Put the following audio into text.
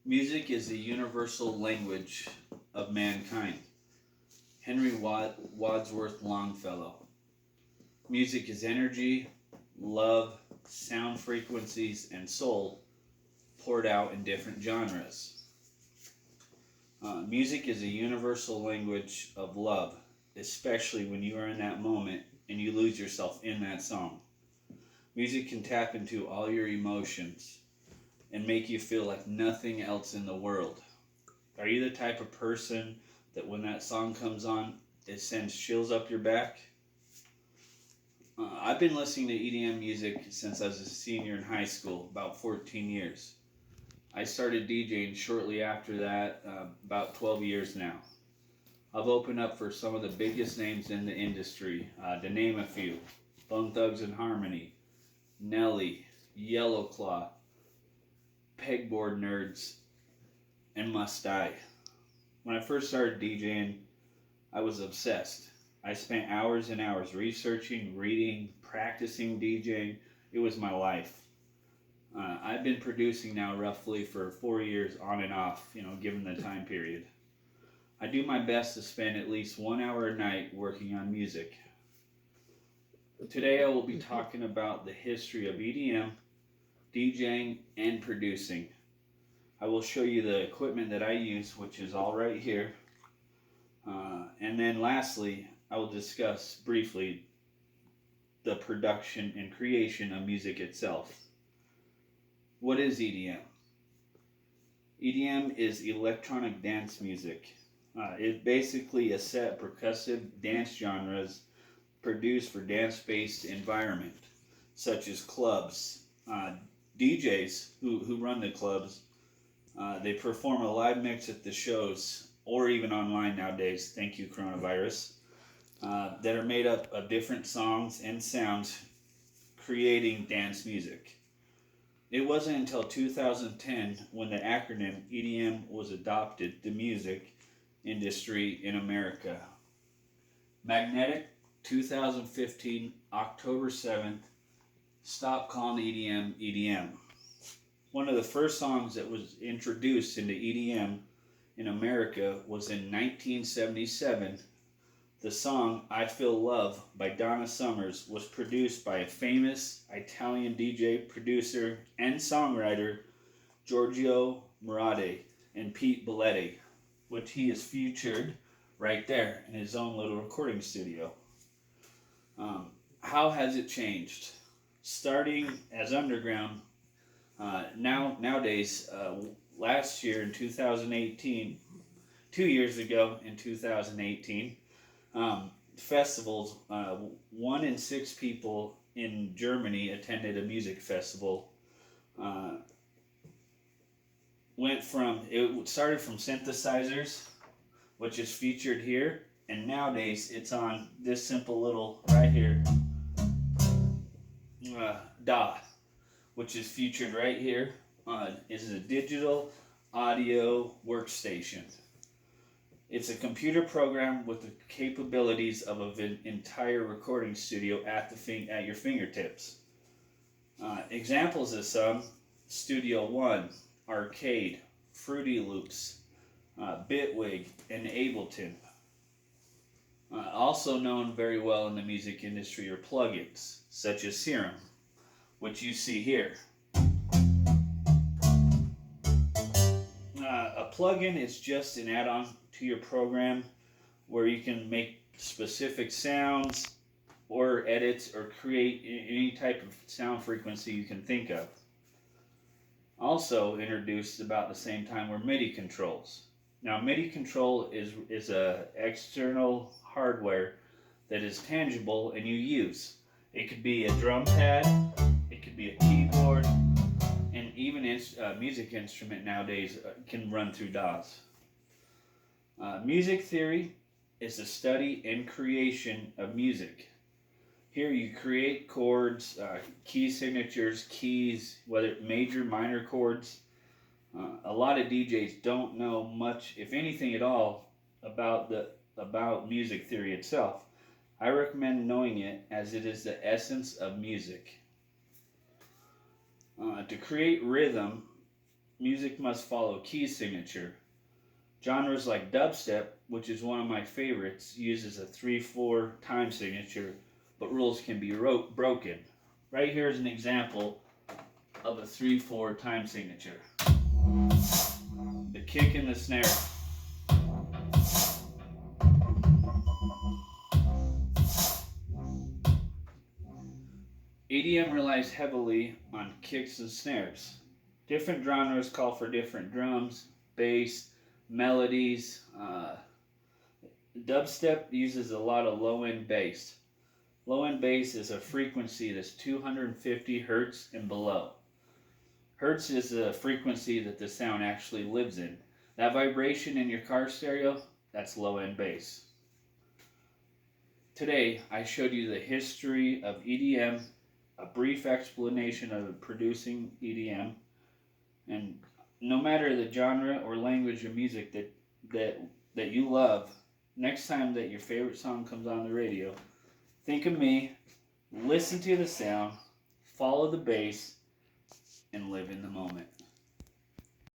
Music is the universal language of mankind. Henry Wadsworth Longfellow. Music is energy, love, sound frequencies, and soul poured out in different genres. Music is a universal language of love, especially when you are in that moment and you lose yourself in that song. Music can tap into all your emotions and make you feel like nothing else in the world. Are you the type of person that when that song comes on, it sends chills up your back? I've been listening to EDM music since I was a senior in high school, about 14 years. I started DJing shortly after that, about 12 years now. I've opened up for some of the biggest names in the industry, to name a few: Bone Thugs and Harmony, Nelly, Yellow Claw, Pegboard Nerds, and Must Die. When I first started DJing, I was obsessed. I spent hours and hours researching, reading, practicing DJing. It was my life. I've been producing now roughly for 4 years on and off, given the time period. I do my best to spend at least 1 hour a night working on music. Today I will be talking about the history of EDM, DJing, and producing. I will show you the equipment that I use, which is all right here. And then lastly, I will discuss briefly the production and creation of music itself. What is EDM? EDM is electronic dance music. It's basically a set of percussive dance genres produced for dance-based environment, such as clubs. DJs who run the clubs, they perform a live mix at the shows, or even online nowadays, thank you coronavirus, that are made up of different songs and sounds, creating dance music. It wasn't until 2010 when the acronym EDM was adopted to music industry in America. Magnetic, 2015, October 7th, stop calling EDM EDM. One of the first songs that was introduced into EDM in America was in 1977. The song I Feel Love by Donna Summers was produced by a famous Italian DJ, producer, and songwriter, Giorgio Moroder and Pete Belletti, which he is featured right there in his own little recording studio. How has it changed? Starting as underground, nowadays, last year in 2018, 2 years ago in 2018, festivals, 1 in 6 people in Germany attended a music festival. It started from synthesizers, which is featured here, and nowadays it's on this simple little right here, DAW, which is featured right here. It is a digital audio workstation. It's a computer program with the capabilities of an entire recording studio at your fingertips. Examples of some: Studio One, Arcade, Fruity Loops, Bitwig, and Ableton. Also known very well in the music industry are plugins, such as Serum, which you see here. A plugin is just an add-on to your program where you can make specific sounds or edits or create any type of sound frequency you can think of. Also introduced about the same time were MIDI controls. Now, MIDI control is a external hardware that is tangible and you use. It could be a drum pad, it could be a keyboard, and even music instrument nowadays can run through DAWs. Music theory is the study and creation of music. Here you create chords, key signatures, keys, whether major, minor chords. A lot of DJs don't know much, if anything at all, about music theory itself. I recommend knowing it, as it is the essence of music. To create rhythm, music must follow key signature. Genres like dubstep, which is one of my favorites, uses a 3/4 time signature, but rules can be broken. Right here is an example of a 3/4 time signature. The kick and the snare. EDM relies heavily on kicks and snares. Different genres call for different drums, bass, melodies. Dubstep uses a lot of low end bass. Low end bass is a frequency that's 250 hertz and below. Hertz is a frequency that the sound actually lives in. That vibration in your car stereo, that's low end bass. Today, I showed you the history of EDM, a brief explanation of producing EDM, and no matter the genre or language of music that you love, next time that your favorite song comes on the radio, think of me, listen to the sound, follow the bass, and live in the moment.